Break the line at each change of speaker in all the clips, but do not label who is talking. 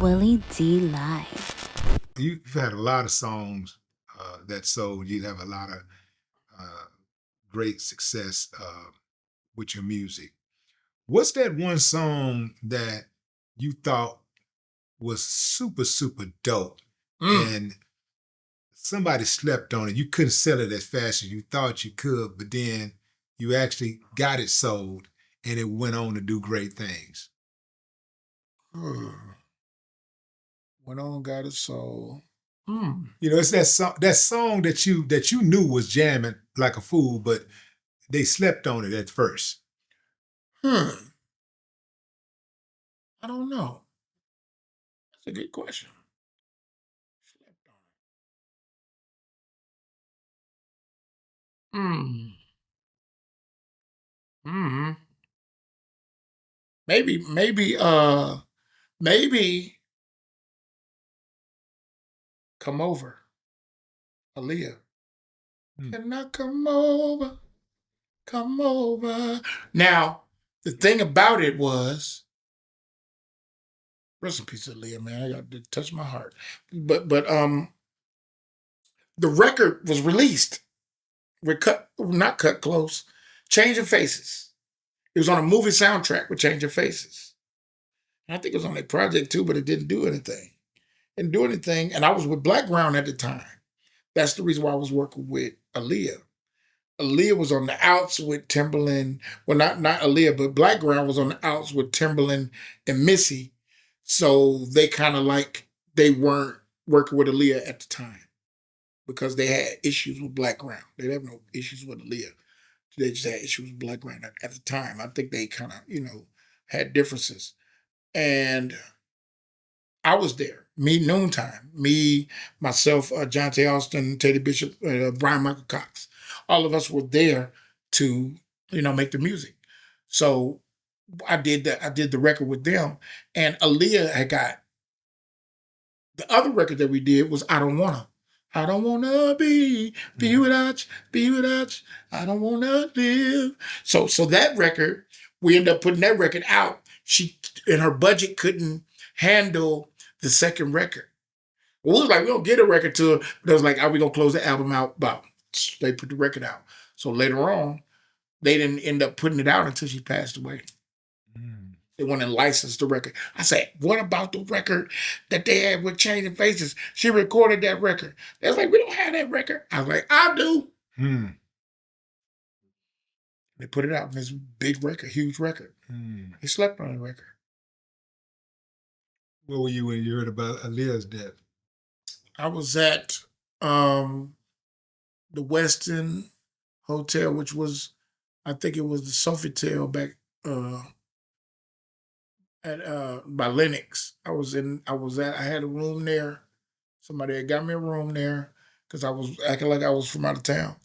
Willie D Live.
You've had a lot of songs that sold. You'd have a lot of uh, great success with your music. What's that one song that you thought was super, super dope and somebody slept on it? You couldn't sell it as fast as you thought you could, but then you actually got it sold and it went on to do great things.
Went on, got it sold.
You know, it's that song that you knew was jamming like a fool, but they slept on it at first.
I don't know. That's a good question. Slept on it. Maybe Come Over. Aaliyah. Can I come over? Come over. Now, the thing about it was, rest in peace, Aaliyah, man. I got to touch my heart. But the record was released. Not cut close. Changing Faces. It was on a movie soundtrack with Changing Faces. And I think it was on that project too, but it didn't do anything. And I was with Blackground at the time. That's the reason why I was working with Aaliyah. Aaliyah was on the outs with Timberland. Well, not Aaliyah, but Blackground was on the outs with Timberland and Missy. So they kind of like, they weren't working with Aaliyah at the time because they had issues with Blackground. They didn't have no issues with Aaliyah. They just had issues with Blackground at the time. I think they kind of, had differences. And I was there. Me, Noontime. Me, myself, John T. Austin, Teddy Bishop, Brian Michael Cox. All of us were there to, make the music. So I did the record with them. And Aaliyah had got, the other record that we did was I Don't Wanna. I don't wanna be without you. I don't wanna live. So that record, we ended up putting that record out. She, and her budget couldn't handle the second record. Well, we was like, we don't get a record to her. But it was like, are we gonna close the album out? But they put the record out. So later on, they didn't end up putting it out until she passed away. They went and licensed the record. I said, what about the record that they had with Changing Faces? She recorded that record. They was like, we don't have that record. I was like, I do. They put it out in this big record, huge record. They slept on the record.
Where were you when you heard about Aaliyah's death?
I was at the Westin Hotel, which was, I think it was the Sofitel back by Lennox. I had a room there. Somebody had got me a room there because I was acting like I was from out of town.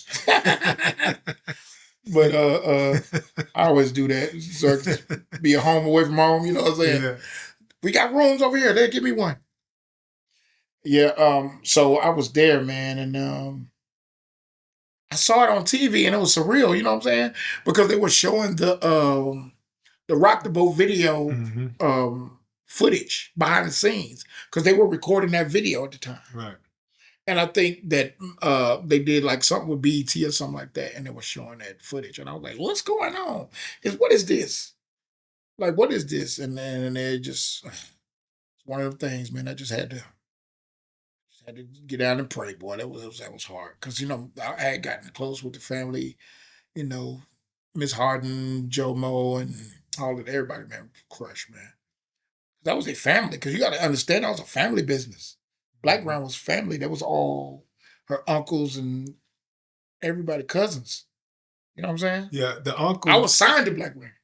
But I always do that. So I could be at home away from home, you know what I'm saying? Yeah. We got rooms over here. They'll give me one. Yeah, so I was there, man, and I saw it on TV and it was surreal, you know what I'm saying? Because they were showing the Rock the Boat video footage behind the scenes because they were recording that video at the time.
Right.
And I think that they did like something with BET or something like that, and they were showing that footage. And I was like, what's going on? What is this? Like, what is this? And then they just, it's one of the things, man, I just had to get down and pray, boy. That was hard. Because, I had gotten close with the family, Miss Harden, Joe Mo, and all of everybody, man, crush, man. That was a family, because you got to understand that was a family business. Blackground was family. That was all her uncles and everybody, cousins. You know what I'm saying?
Yeah, the uncle.
I was signed to Blackground.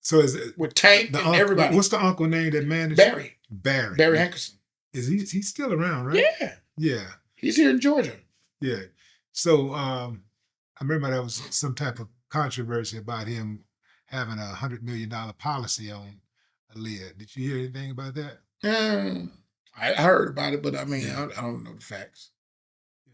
So is it
with Tank and everybody?
What's the uncle name that managed?
Barry.
Barry
Hankerson.
Is he's still around, right?
Yeah.
Yeah.
He's here in Georgia.
Yeah. So I remember there was some type of controversy about him having $100 million policy on Aaliyah. Did you hear anything about that?
I heard about it, but I mean, I don't know the facts.